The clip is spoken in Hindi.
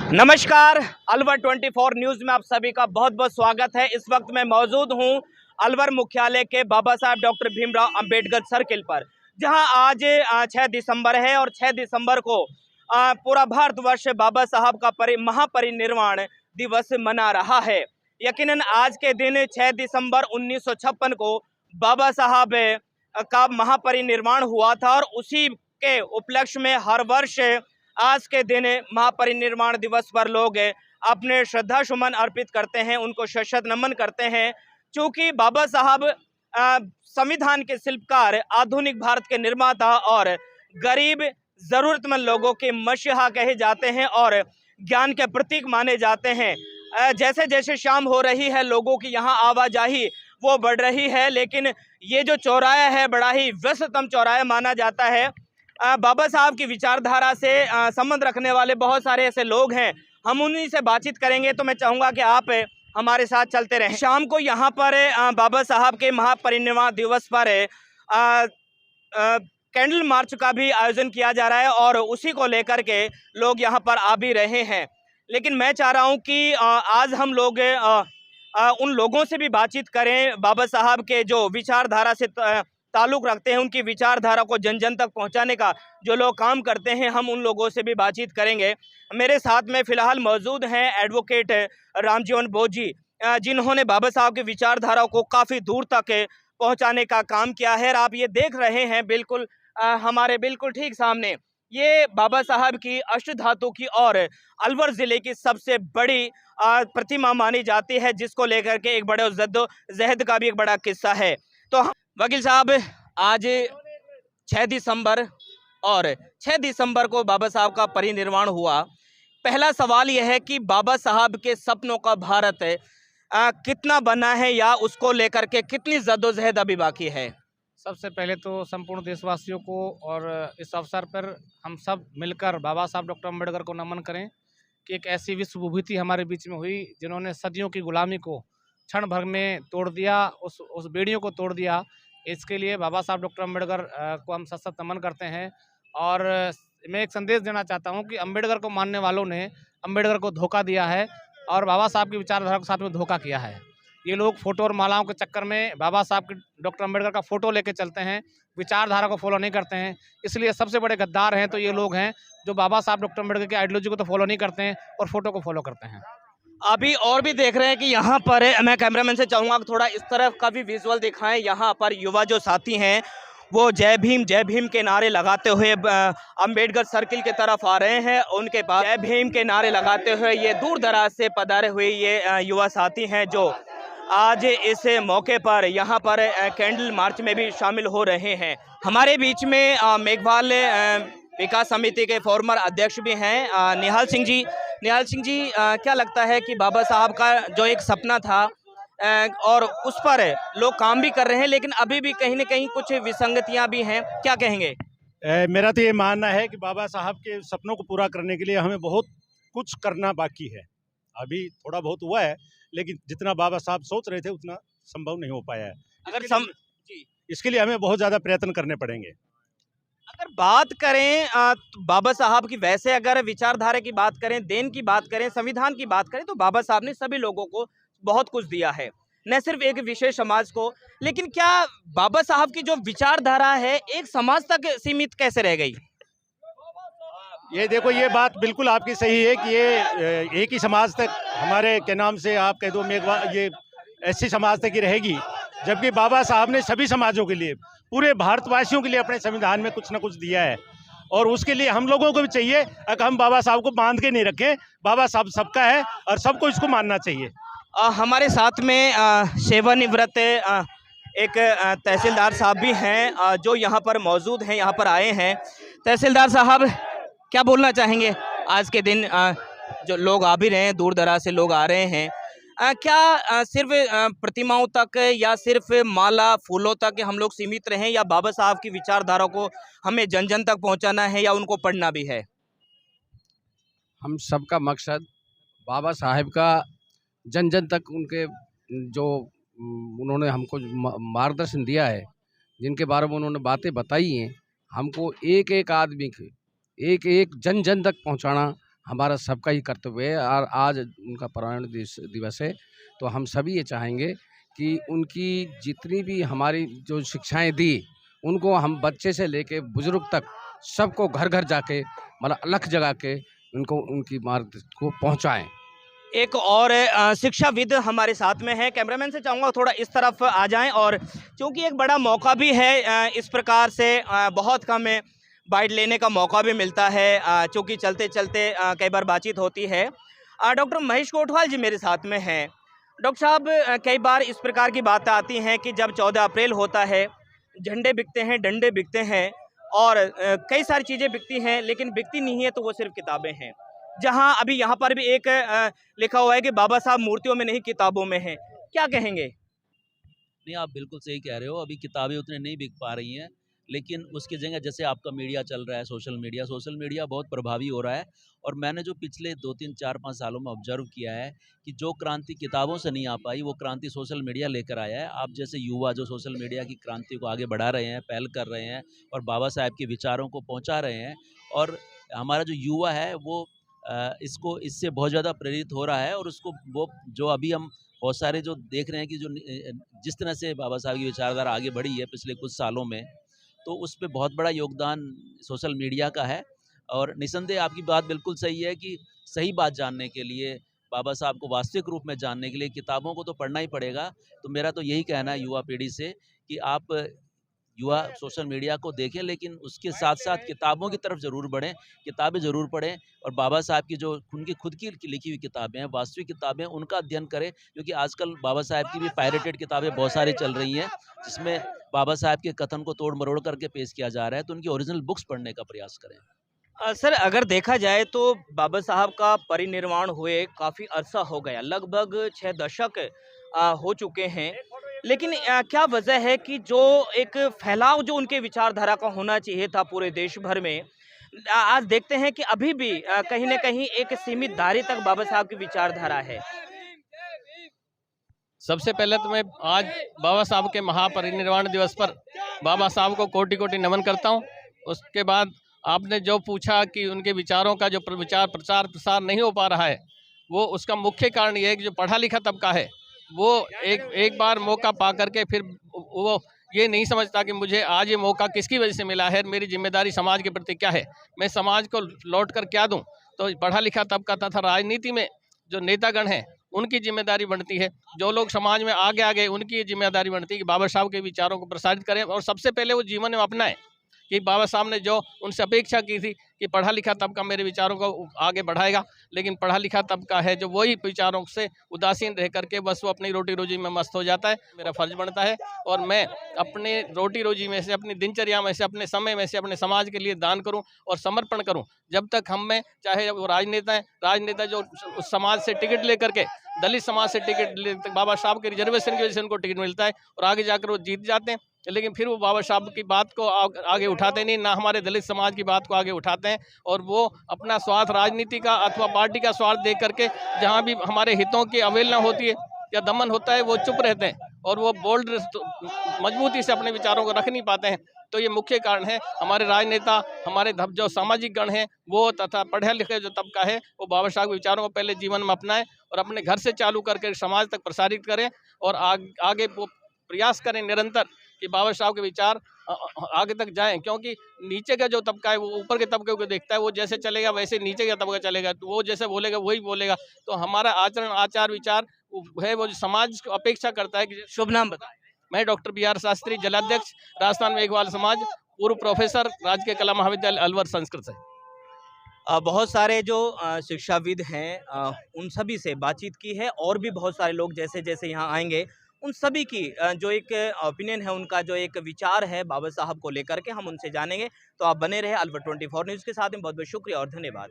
नमस्कार, अलवर 24 न्यूज में आप सभी का बहुत बहुत स्वागत है। इस वक्त मैं मौजूद हूं अलवर मुख्यालय के बाबा साहब डॉक्टर भीमराव अंबेडकर सर्किल पर, जहां आज 6 दिसंबर है और 6 दिसंबर को पूरा भारतवर्ष बाबा साहब का महापरिनिर्वाण दिवस मना रहा है। यकीनन आज के दिन 6 दिसंबर 1956 को बाबा साहब का महापरिनिर्वाण हुआ था और उसी के उपलक्ष्य में हर वर्ष आज के दिन महापरिनिर्वाण दिवस पर लोग अपने श्रद्धा सुमन अर्पित करते हैं, उनको शत नमन करते हैं। चूंकि बाबा साहब संविधान के शिल्पकार, आधुनिक भारत के निर्माता और गरीब जरूरतमंद लोगों के मसीहा कहे जाते हैं और ज्ञान के प्रतीक माने जाते हैं। जैसे जैसे शाम हो रही है, लोगों की यहाँ आवाजाही वो बढ़ रही है, लेकिन ये जो चौराहा है बड़ा ही व्यस्ततम चौराहा माना जाता है। बाबा साहब की विचारधारा से संबंध रखने वाले बहुत सारे ऐसे लोग हैं, हम उन्हीं से बातचीत करेंगे। तो मैं चाहूँगा कि आप हमारे साथ चलते रहें। शाम को यहाँ पर बाबा साहब के महापरिनिर्वाण दिवस पर कैंडल मार्च का भी आयोजन किया जा रहा है और उसी को लेकर के लोग यहाँ पर आ भी रहे हैं। लेकिन मैं चाह रहा हूँ कि आज हम लोग उन लोगों से भी बातचीत करें, बाबा साहब के जो विचारधारा से ताल्लुक रखते हैं, उनकी विचारधारा को जन जन तक पहुंचाने का जो लोग काम करते हैं, हम उन लोगों से भी बातचीत करेंगे। मेरे साथ में फिलहाल मौजूद हैं एडवोकेट रामजीवन बोस जी, जिन्होंने बाबा साहब की विचारधारा को काफ़ी दूर तक पहुंचाने का काम किया है। और आप ये देख रहे हैं बिल्कुल हमारे बिल्कुल ठीक सामने, ये बाबा साहब की अष्टधातु की और अलवर ज़िले की सबसे बड़ी प्रतिमा मानी जाती है, जिसको लेकर के एक बड़े जद्दोजहद का भी एक बड़ा किस्सा है। तो वकील साहब, आज 6 दिसंबर और 6 दिसंबर को बाबा साहब का परिनिर्वाण हुआ। पहला सवाल यह है कि बाबा साहब के सपनों का भारत कितना बना है या उसको लेकर के कितनी जद्दोजहद अभी बाकी है? सबसे पहले तो संपूर्ण देशवासियों को और इस अवसर पर हम सब मिलकर बाबा साहब डॉक्टर अम्बेडकर को नमन करें कि एक ऐसी विश्व विभूति हमारे बीच में हुई जिन्होंने सदियों की गुलामी को क्षण भर में तोड़ दिया, उस बेड़ियों को तोड़ दिया। इसके लिए बाबा साहब डॉक्टर अम्बेडकर को हम सत नमन करते हैं। और मैं एक संदेश देना चाहता हूं कि अम्बेडकर को मानने वालों ने अम्बेडकर को धोखा दिया है और बाबा साहब की विचारधारा के साथ में धोखा किया है। ये लोग फोटो और मालाओं के चक्कर में बाबा साहब के डॉक्टर अम्बेडकर का फोटो लेके चलते हैं, विचारधारा को फॉलो नहीं करते हैं। इसलिए सबसे बड़े गद्दार हैं तो ये लोग हैं जो बाबा साहब डॉक्टर अम्बेडकर की आइडियोलॉजी को तो फॉलो नहीं करते हैं और फोटो को फॉलो करते हैं। अभी और भी देख रहे हैं कि यहाँ पर मैं कैमरामैन से चाहूँगा कि थोड़ा इस तरफ का भी विजुअल दिखाएं। यहाँ पर युवा जो साथी हैं वो जय भीम के नारे लगाते हुए अंबेडकर सर्किल की तरफ आ रहे हैं। उनके पास जय भीम के नारे लगाते हुए ये दूर दराज से पधारे हुए ये युवा साथी हैं जो आज इस मौके पर यहाँ पर कैंडल मार्च में भी शामिल हो रहे हैं। हमारे बीच में मेघवाल विकास समिति के फॉर्मर अध्यक्ष भी हैं निहाल सिंह जी। निहाल सिंह जी, क्या लगता है कि बाबा साहब का जो एक सपना था और उस पर लोग काम भी कर रहे हैं, लेकिन अभी भी कहीं ना कहीं कुछ विसंगतियां भी हैं, क्या कहेंगे? मेरा तो ये मानना है कि बाबा साहब के सपनों को पूरा करने के लिए हमें बहुत कुछ करना बाकी है। अभी थोड़ा बहुत हुआ है, लेकिन जितना बाबा साहब सोच रहे थे उतना संभव नहीं हो पाया है। इसके लिए हमें बहुत ज़्यादा प्रयत्न करने पड़ेंगे। अगर बात करें तो बाबा साहब की, वैसे अगर विचारधारा की बात करें, देन की बात करें, संविधान की बात करें, तो बाबा साहब ने सभी लोगों को बहुत कुछ दिया है, न सिर्फ एक विशेष समाज को। लेकिन क्या बाबा साहब की जो विचारधारा है एक समाज तक सीमित कैसे रह गई? ये देखो, ये बात बिल्कुल आपकी सही है कि ये एक ही समाज तक, हमारे के नाम से आप कह दो ये ऐसी समाज तक ही रहेगी, जबकि बाबा साहब ने सभी समाजों के लिए, पूरे भारतवासियों के लिए अपने संविधान में कुछ न कुछ दिया है। और उसके लिए हम लोगों को भी चाहिए कि हम बाबा साहब को बांध के नहीं रखें। बाबा साहब सबका है और सबको इसको मानना चाहिए। हमारे साथ में सेवानिवृत्त एक तहसीलदार साहब भी हैं जो यहाँ पर मौजूद हैं, यहाँ पर आए हैं। तहसीलदार साहब, क्या बोलना चाहेंगे? आज के दिन जो लोग आ भी रहे हैं, दूर दराज से लोग आ रहे हैं, क्या सिर्फ प्रतिमाओं तक या सिर्फ माला फूलों तक हम लोग सीमित रहें, या बाबा साहब की विचारधारा को हमें जन जन तक पहुंचाना है या उनको पढ़ना भी है? हम सबका मकसद बाबा साहब का जन जन तक, उनके जो उन्होंने हमको मार्गदर्शन दिया है, जिनके बारे में उन्होंने बातें बताई हैं, हमको एक एक आदमी के, एक एक जन जन तक पहुंचाना हमारा सबका ही कर्तव्य है। और आज उनका पर्यावरण दिवस है, तो हम सभी ये चाहेंगे कि उनकी जितनी भी हमारी जो शिक्षाएं दी, उनको हम बच्चे से लेके बुजुर्ग तक सबको घर घर जाके मतलब अलख जगा के उनको उनकी मार्ग को पहुंचाएं। एक और शिक्षाविद हमारे साथ में है। कैमरामैन से चाहूँगा थोड़ा इस तरफ आ जाएं, और क्योंकि एक बड़ा मौका भी है, इस प्रकार से बहुत कम बाइट लेने का मौका भी मिलता है, चूँकि चलते चलते कई बार बातचीत होती है। डॉक्टर महेश कोटवाल जी मेरे साथ में हैं। डॉक्टर साहब, कई बार इस प्रकार की बातें आती हैं कि जब 14 अप्रैल होता है, झंडे बिकते हैं, डंडे बिकते हैं, और कई सारी चीज़ें बिकती हैं, लेकिन बिकती नहीं है तो वो सिर्फ किताबें हैं। जहां अभी यहाँ पर भी एक लिखा हुआ है कि बाबा साहब मूर्तियों में नहीं किताबों में हैं। क्या कहेंगे? नहीं, आप बिल्कुल सही कह रहे हो। अभी किताबें उतने नहीं बिक पा रही हैं, लेकिन उसकी जगह जैसे आपका मीडिया चल रहा है, सोशल मीडिया बहुत प्रभावी हो रहा है। और मैंने जो पिछले 2-3, 4-5 सालों में ऑब्जर्व किया है कि जो क्रांति किताबों से नहीं आ पाई, वो क्रांति सोशल मीडिया लेकर आया है। आप जैसे युवा जो सोशल मीडिया की क्रांति को आगे बढ़ा रहे हैं, पहल कर रहे हैं और बाबा साहब के विचारों को पहुँचा रहे हैं। और हमारा जो युवा है वो इससे बहुत ज़्यादा प्रेरित हो रहा है। और उसको वो जो अभी हम बहुत सारे जो देख रहे हैं कि जो जिस तरह से बाबा साहब की विचारधारा आगे बढ़ी है पिछले कुछ सालों में, तो उस पे बहुत बड़ा योगदान सोशल मीडिया का है। और निसंदेह आपकी बात बिल्कुल सही है कि सही बात जानने के लिए, बाबा साहब को वास्तविक रूप में जानने के लिए किताबों को तो पढ़ना ही पड़ेगा। तो मेरा तो यही कहना है युवा पीढ़ी से कि आप युवा सोशल मीडिया को देखें, लेकिन उसके साथ-साथ किताबों की तरफ ज़रूर बढ़ें, किताबें ज़रूर पढ़ें। और बाबा साहब की जो उनकी खुद की लिखी हुई किताबें हैं, वास्तविक किताबें, उनका अध्ययन करें। क्योंकि आजकल बाबा साहब की भी पायरेटेड किताबें बहुत सारी चल रही हैं, जिसमें बाबा साहब के कथन को तोड़-मरोड़ करके पेश किया जा रहा है। तो उनकी ओरिजिनल बुक्स पढ़ने का प्रयास करें। सर, अगर देखा जाए तो बाबा साहब का परिनिर्वाण हुए काफ़ी अरसा हो गया, लगभग 6 दशक हो चुके हैं। लेकिन क्या वजह है कि जो एक फैलाव जो उनके विचारधारा का होना चाहिए था पूरे देश भर में, आज देखते हैं कि अभी भी कहीं न कहीं एक सीमित दायरे तक बाबा साहब की विचारधारा है। सबसे पहले तो मैं आज बाबा साहब के महापरिनिर्वाण दिवस पर बाबा साहब को कोटि-कोटि नमन करता हूं। उसके बाद आपने जो पूछा कि उनके विचारों का जो विचार प्रचार प्रसार नहीं हो पा रहा है, वो उसका मुख्य कारण ये है कि जो पढ़ा लिखा तबका है, वो एक बार मौका पा करके फिर वो ये नहीं समझता कि मुझे आज ये मौका किसकी वजह से मिला है, मेरी जिम्मेदारी समाज के प्रति क्या है, मैं समाज को लौट कर क्या दूं। तो पढ़ा लिखा तबका तथा राजनीति में जो नेतागण हैं, उनकी जिम्मेदारी बनती है। जो लोग समाज में आगे आ गए, उनकी ये जिम्मेदारी बनती है कि बाबा साहब के विचारों को प्रसारित करें और सबसे पहले वो जीवन में अपनाएं। कि बाबा साहब ने जो उनसे अपेक्षा की थी कि पढ़ा लिखा तबका मेरे विचारों को आगे बढ़ाएगा, लेकिन पढ़ा लिखा तबका है जो वही विचारों से उदासीन रह करके बस वो अपनी रोटी रोजी में मस्त हो जाता है। मेरा फर्ज बनता है और मैं अपने रोटी रोजी में से, अपनी दिनचर्या में से, अपने समय में से अपने समाज के लिए दान करूं और समर्पण करूं। जब तक हम में, चाहे वो राजनेता जो उस समाज से टिकट लेकर के, दलित समाज से टिकट ले, बाबा साहब के रिजर्वेशन की वजह से उनको टिकट मिलता है और आगे जाकर वो जीत जाते हैं, लेकिन फिर वो बाबा साहब की बात को आगे उठाते नहीं, ना हमारे दलित समाज की बात को आगे उठाते हैं। और वो अपना स्वार्थ, राजनीति का अथवा पार्टी का स्वार्थ देख करके जहाँ भी हमारे हितों की अवहेलना होती है या दमन होता है, वो चुप रहते हैं और वो बोल्ड मजबूती से अपने विचारों को रख नहीं पाते हैं। तो ये मुख्य कारण है। हमारे राजनेता, हमारे जो सामाजिक गण हैं वो तथा पढ़े लिखे जो तबका है, वो बाबा साहब के विचारों को पहले जीवन में अपनाएं और अपने घर से चालू करके समाज तक प्रसारित करें और आगे वो प्रयास करें निरंतर कि बाबा साहब के विचार आगे तक जाएं। क्योंकि नीचे का जो तबका है वो ऊपर के तबके को देखता है, वो जैसे चलेगा वैसे नीचे का तबका चलेगा, तो वो जैसे बोलेगा वही बोलेगा। तो हमारा आचरण, आचार, विचार है वो जो समाज को अपेक्षा करता है कि। शुभ नाम बताएं। मैं डॉक्टर BR शास्त्री, जलाध्यक्ष राजस्थान मेघवाल समाज, पूर्व प्रोफेसर, राजकीय कला महाविद्यालय अलवर, संस्कृत से। बहुत सारे जो शिक्षाविद हैं, उन सभी से बातचीत की है, और भी बहुत सारे लोग जैसे जैसे यहाँ आएंगे उन सभी की जो एक ओपिनियन है, उनका जो एक विचार है बाबा साहब को लेकर के, हम उनसे जानेंगे। तो आप बने रहे अलवर 24 न्यूज़ के साथ में। बहुत बहुत शुक्रिया और धन्यवाद।